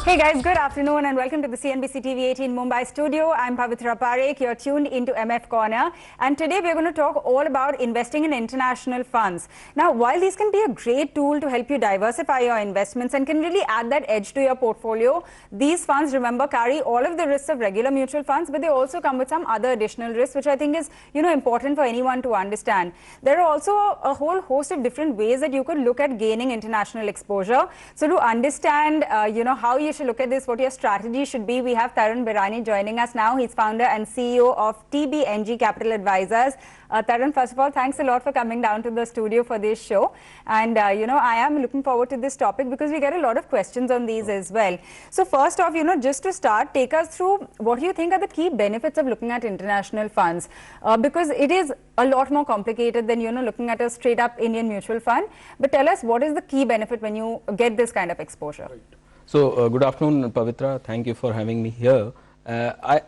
Hey guys, good afternoon and welcome to the CNBC TV18 Mumbai studio. I'm Pavitra Parekh. You're tuned into MF Corner, and today we're going to talk all about investing in international funds. Now, while these can be a great tool to help you diversify your investments and can really add that edge to your portfolio, these funds, remember, carry all of the risks of regular mutual funds, but they also come with some other additional risks, which I think is, important for anyone to understand. There are also a whole host of different ways that you could look at gaining international exposure. So to understand, how you should look at this, what your strategy should be, we have Tarun Birani joining us now. He's founder and CEO of TBNG Capital Advisors. Tarun, first of all, thanks a lot for coming down to the studio for this show. And, I am looking forward to this topic because we get a lot of questions on these as well. So first off, just to start, take us through what you think are the key benefits of looking at international funds, because it is a lot more complicated than, looking at a straight up Indian mutual fund. But tell us, what is the key benefit when you get this kind of exposure? Right. So, good afternoon, Pavitra. Thank you for having me here. I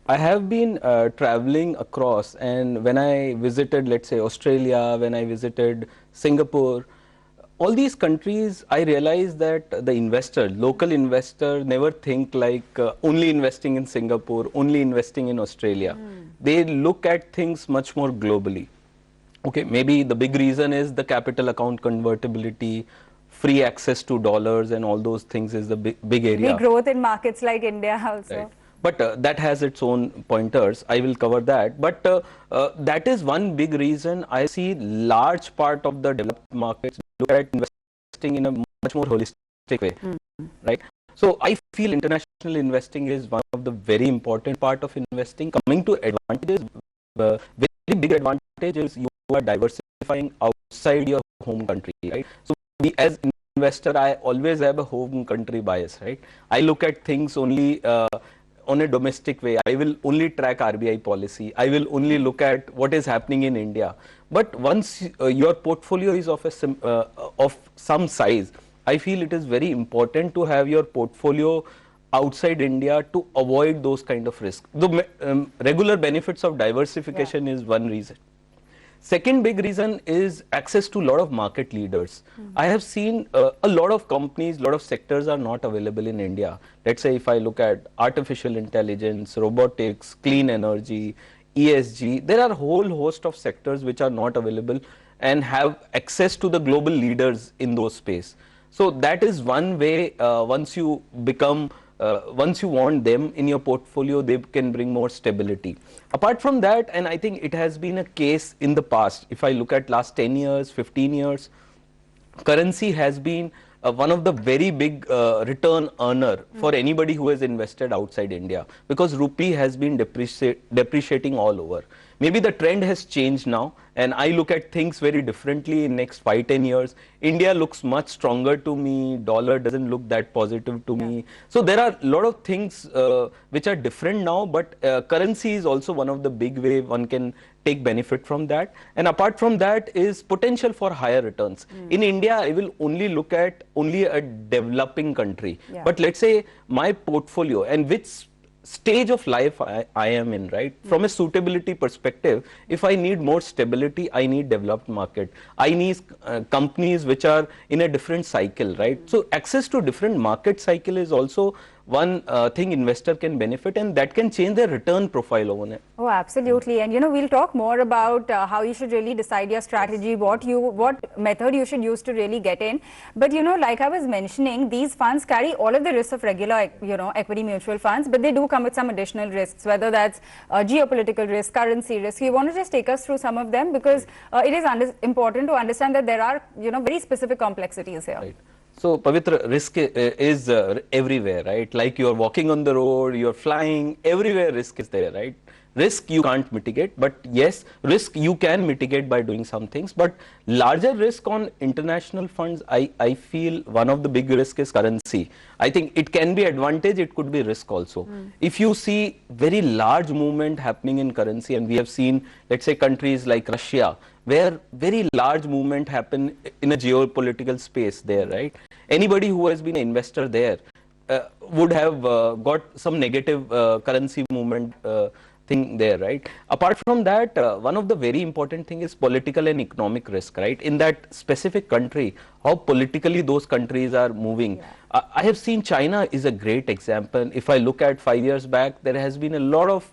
have been traveling across, and when I visited, let's say, Australia, when I visited Singapore, all these countries, I realized that the investor, local investor, never think like only investing in Singapore, only investing in Australia. They look at things much more globally. Okay, maybe the big reason is the capital account convertibility, free access to dollars and all those things is the big area. Big growth in markets like India also. Right. But that has its own pointers. I will cover that. But that is one big reason I see large part of the developed markets look at investing in a much more holistic way, right? So I feel international investing is one of the very important part of investing. Coming to advantages, very big advantage is you are diversifying outside your home country, right? So as investor, I always have a home country bias, right? I look at things only on a domestic way. I will only track RBI policy. I will only look at what is happening in India. But once your portfolio is of some size, I feel it is very important to have your portfolio outside India to avoid those kind of risks. The regular benefits of diversification is one reason. Second big reason is access to a lot of market leaders. I have seen a lot of companies, a lot of sectors are not available in India. Let's say if I look at artificial intelligence, robotics, clean energy, ESG, there are a whole host of sectors which are not available and have access to the global leaders in those space. So that is one way, once you want them in your portfolio, they can bring more stability. Apart from that, and I think it has been a case in the past, if I look at last 10 years, 15 years, currency has been one of the very big return earner for anybody who has invested outside India, because rupee has been depreciating all over. Maybe the trend has changed now, and I look at things very differently in next 5-10 years. India looks much stronger to me. Dollar doesn't look that positive to me. So there are a lot of things which are different now, but currency is also one of the big way one can take benefit from that. And apart from that is potential for higher returns. In India, I will only look at only a developing country. But let's say my portfolio and which stage of life I am in, right? From a suitability perspective, if I need more stability, I need developed market. I need companies which are in a different cycle, right? So access to different market cycle is also one thing investor can benefit, and that can change their return profile over it. Oh, absolutely. And we'll talk more about how you should really decide your strategy, what method you should use to really get in. But like I was mentioning, these funds carry all of the risks of regular equity mutual funds, but they do come with some additional risks, whether that's geopolitical risk, currency risk. You want to just take us through some of them, because it is important to understand that there are very specific complexities here. Right. So, Pavitra, risk is everywhere, right? Like you're walking on the road, you're flying, everywhere risk is there, right? Risk you can't mitigate, but yes, risk you can mitigate by doing some things. But larger risk on international funds, I feel one of the big risks is currency. I think it can be advantage, it could be risk also. If you see very large movement happening in currency, and we have seen, let's say, countries like Russia, where very large movement happen in a geopolitical space there, right? Anybody who has been an investor there would have got some negative currency movement thing there, right? Apart from that, one of the very important thing is political and economic risk, right? In that specific country, how politically those countries are moving. I have seen China is a great example. If I look at 5 years back, there has been a lot of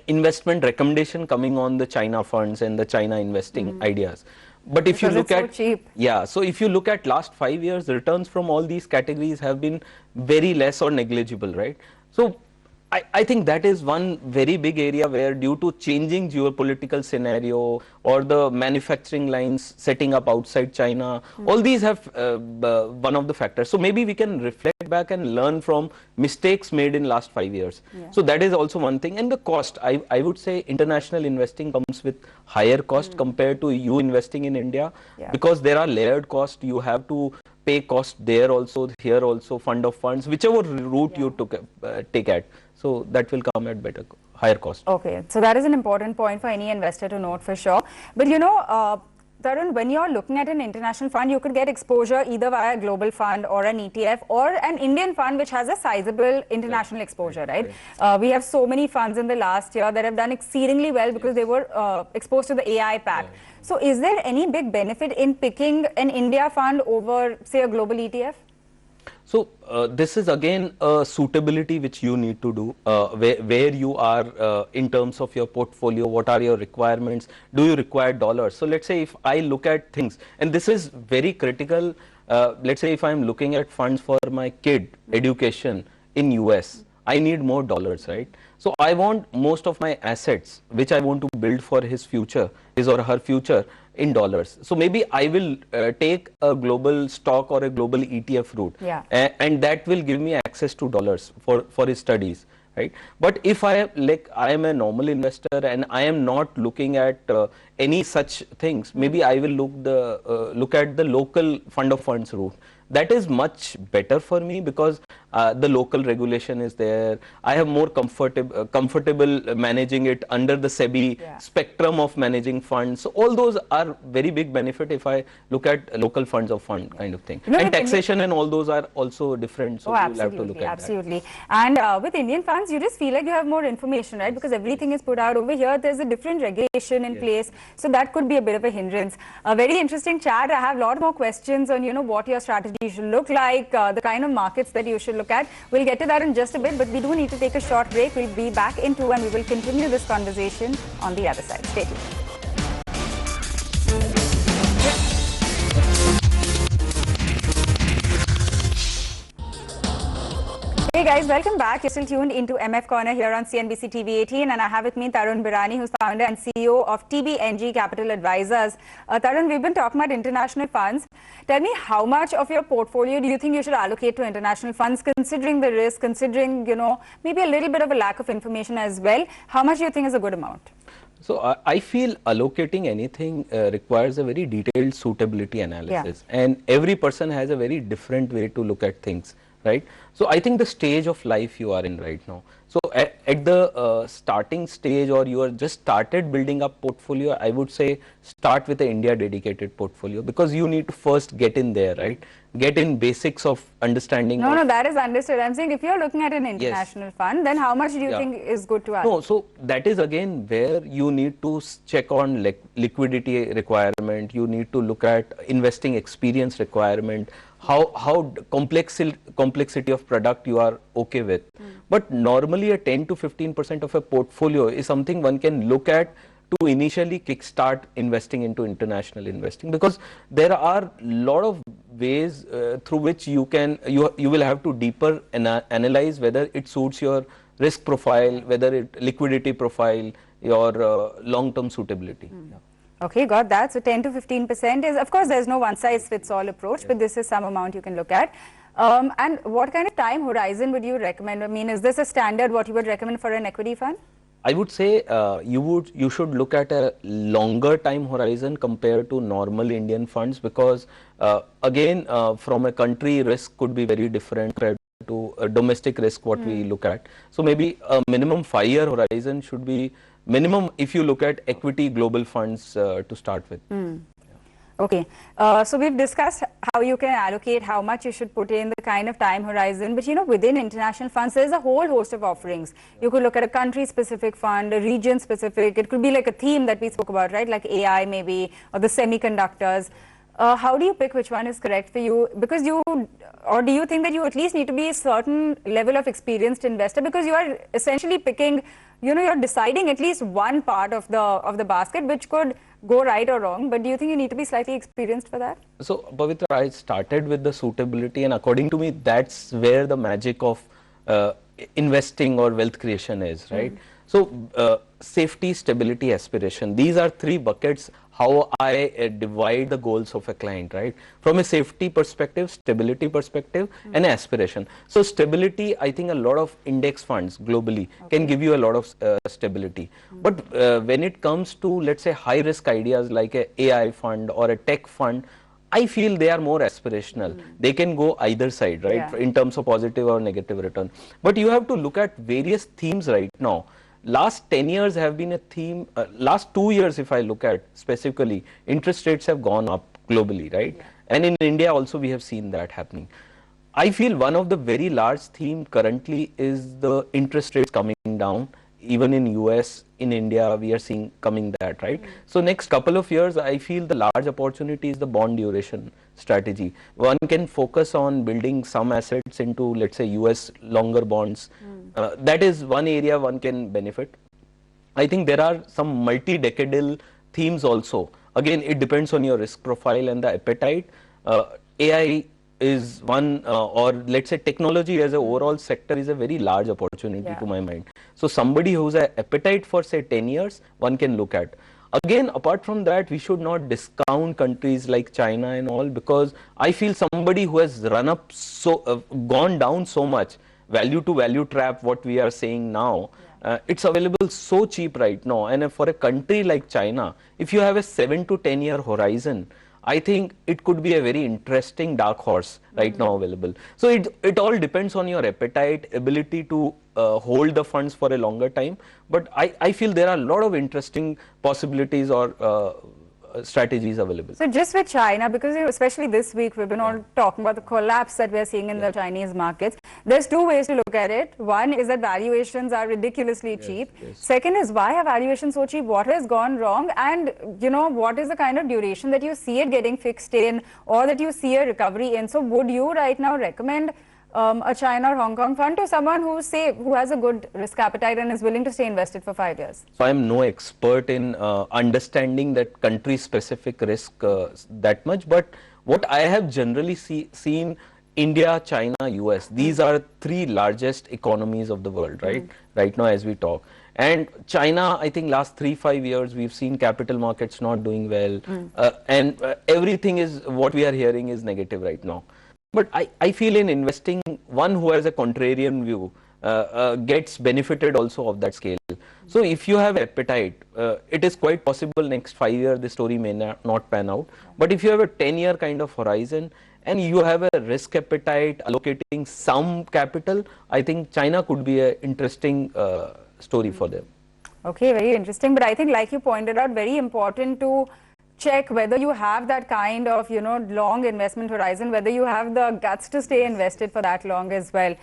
investment recommendation coming on the China funds and the China investing ideas. But if because you look it's so at cheap. yeah, so if you look at last 5 years, returns from all these categories have been very less or negligible, right? So I think that is one very big area where, due to changing geopolitical scenario or the manufacturing lines setting up outside China, all these have one of the factors. So maybe we can reflect back and learn from mistakes made in last 5 years. So that is also one thing. And the cost, I would say international investing comes with higher cost compared to you investing in India, because there are layered costs. You have to pay cost there also, here also, fund of funds, whichever route you take at. So that will come at higher cost. Okay, so that is an important point for any investor to note for sure. But Tarun, when you're looking at an international fund, you could get exposure either via a global fund or an ETF or an Indian fund which has a sizable international exposure, right? We have so many funds in the last year that have done exceedingly well because they were exposed to the AI pack. So is there any big benefit in picking an India fund over, say, a global ETF? So this is again a suitability which you need to do, where you are in terms of your portfolio, what are your requirements, do you require dollars? So let's say if I look at things, and this is very critical, let's say if I'm looking at funds for my kid education in US, I need more dollars, right? So I want most of my assets, which I want to build for his future, his or her future, in dollars. So maybe I will take a global stock or a global ETF route, and that will give me access to dollars for his studies, right? But if I am a normal investor and I am not looking at any such things, maybe I will look at the local fund of funds route. That is much better for me because the local regulation is there. I have more comfortable managing it under the SEBI spectrum of managing funds. So all those are very big benefit if I look at local funds of fund kind of thing. And taxation and all those are also different. So you'll have to look at that. And with Indian funds, you just feel like you have more information, right? Because everything is put out over here. There's a different regulation in place. So that could be a bit of a hindrance. A very interesting chat. I have a lot more questions on, what your strategy should look like, the kind of markets that you should look at. We'll get to that in just a bit, but we do need to take a short break. We'll be back in 2 and we will continue this conversation on the other side. Stay tuned. Hey guys, welcome back. You're still tuned into MF Corner here on CNBC TV18, and I have with me Tarun Birani, who's founder and CEO of TBNG Capital Advisors. Tarun, we've been talking about international funds. Tell me, how much of your portfolio do you think you should allocate to international funds, considering the risk, considering, maybe a little bit of a lack of information as well? How much do you think is a good amount? So I feel allocating anything requires a very detailed suitability analysis, and every person has a very different way to look at things, right? So I think the stage of life you are in right now. So at the starting stage, or you are just started building up portfolio, I would say start with the India dedicated portfolio, because you need to first get in there, right? Get in basics of understanding. No, that is understood. I'm saying if you're looking at an international fund, then how much do you think is good to allocate? No, so that is again where you need to check on liquidity requirement. You need to look at investing experience requirement, how complexity of product you are okay with. But normally a 10 to 15% of a portfolio is something one can look at to initially kickstart investing into international investing, because there are a lot of ways through which you will have to deeper analyze whether it suits your risk profile, whether it liquidity profile, your long-term suitability. Okay, got that. So 10 to 15% is, of course, there's no one-size-fits-all approach, but this is some amount you can look at. And what kind of time horizon would you recommend? I mean, is this a standard what you would recommend for an equity fund? I would say you should look at a longer time horizon compared to normal Indian funds, because again from a country, risk could be very different compared to a domestic risk what we look at. So maybe a minimum 5-year horizon should be minimum if you look at equity global funds to start with. Okay, so we've discussed how you can allocate, how much you should put in, the kind of time horizon, but within international funds, there's a whole host of offerings. You could look at a country-specific fund, a region-specific, it could be like a theme that we spoke about, right, like AI maybe, or the semiconductors. How do you pick which one is correct for you? Because or do you think that you at least need to be a certain level of experienced investor, because you are essentially picking, you're deciding at least one part of the basket, which could go right or wrong, but do you think you need to be slightly experienced for that? So, Pavitra, I started with the suitability, and according to me, that's where the magic of investing or wealth creation is, right? So, safety, stability, aspiration, these are three buckets how I divide the goals of a client, right? From a safety perspective, stability perspective, and aspiration. So, stability, I think a lot of index funds globally can give you a lot of stability. But when it comes to, let's say, high risk ideas like a AI fund or a tech fund, I feel they are more aspirational. They can go either side, right? Yeah. In terms of positive or negative return. But you have to look at various themes right now. Last 10 years have been a theme. Last 2 years, if I look at specifically, interest rates have gone up globally, right? Yeah. And in India also, we have seen that happening. I feel one of the very large theme currently is the interest rates coming down. Even in US, in India, we are seeing coming that, right? So next couple of years, I feel the large opportunity is the bond duration strategy. One can focus on building some assets into, let's say, US longer bonds. That is one area one can benefit. I think there are some multi-decadal themes also. Again, it depends on your risk profile and the appetite. AI is one, or let's say technology as an overall sector is a very large opportunity to my mind. So somebody who's an appetite for say 10 years, one can look at. Again, apart from that, we should not discount countries like China and all, because I feel somebody who has run up gone down so much, value to value trap, what we are saying now, it's available so cheap right now. And for a country like China, if you have a 7 to 10 year horizon, I think it could be a very interesting dark horse right now available. So it all depends on your appetite, ability to hold the funds for a longer time. But I feel there are a lot of interesting possibilities or strategies available. So just with China, because especially this week we've been all talking about the collapse that we're seeing in the Chinese markets. There's two ways to look at it. One is that valuations are ridiculously cheap. Second is, why are valuations so cheap? What has gone wrong? And what is the kind of duration that you see it getting fixed in, or that you see a recovery in? So would you right now recommend a China or Hong Kong fund to someone who has a good risk appetite and is willing to stay invested for 5 years? So I am no expert in understanding that country specific risk that much, but what I have generally seen, India, China, US, these are three largest economies of the world, right? Right now as we talk. And China, I think last 3-5 years, we've seen capital markets not doing well, and everything is, what we are hearing is negative right now. But I feel in investing, one who has a contrarian view gets benefited also of that scale. So if you have appetite, it is quite possible next 5 years the story may not pan out. But if you have a 10-year kind of horizon and you have a risk appetite, allocating some capital, I think China could be an interesting story for them. Okay, very interesting. But I think, like you pointed out, very important to check whether you have that kind of, long investment horizon, whether you have the guts to stay invested for that long as well.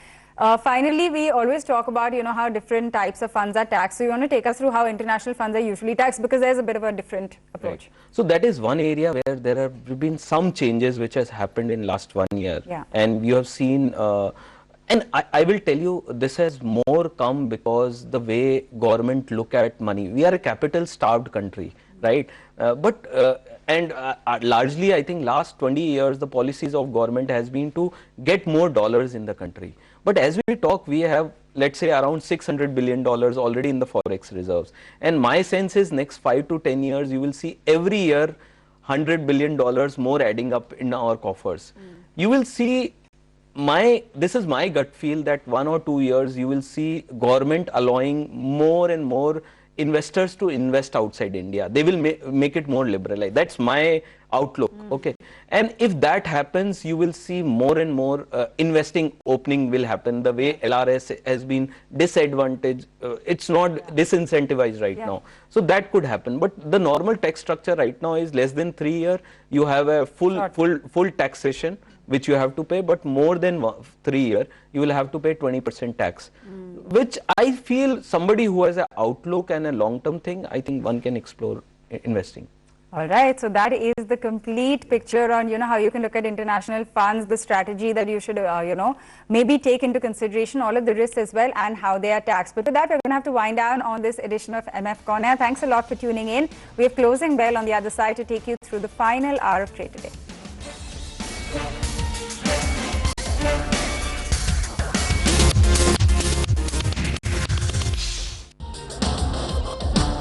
Finally, we always talk about, how different types of funds are taxed. So you want to take us through how international funds are usually taxed, because there's a bit of a different approach. Right. So that is one area where there have been some changes which has happened in last 1 year. Yeah. And you have seen, and I will tell you, this has more come because the way government look at money. We are a capital starved country, right? Largely, I think last 20 years, the policies of government has been to get more dollars in the country. But as we talk, we have, let's say, around $600 billion already in the forex reserves. And my sense is next 5 to 10 years, you will see every year $100 billion more adding up in our coffers. You will see, this is my gut feel, that 1 or 2 years, you will see government allowing more and more investors to invest outside India. They will make it more liberalized. That's my outlook. Okay, and if that happens, you will see more and more investing opening will happen. The way LRS has been disadvantaged, it's not disincentivized right now. So that could happen. But the normal tax structure right now is less than 3 years. You have a full taxation which you have to pay, but more than 3 years, you will have to pay 20% tax, which I feel somebody who has an outlook and a long-term thing, I think one can explore investing. All right, so that is the complete picture on, how you can look at international funds, the strategy that you should, maybe take into consideration, all of the risks as well, and how they are taxed. But with that, we're going to have to wind down on this edition of MF Corner. Thanks a lot for tuning in. We have closing bell on the other side to take you through the final hour of trade today.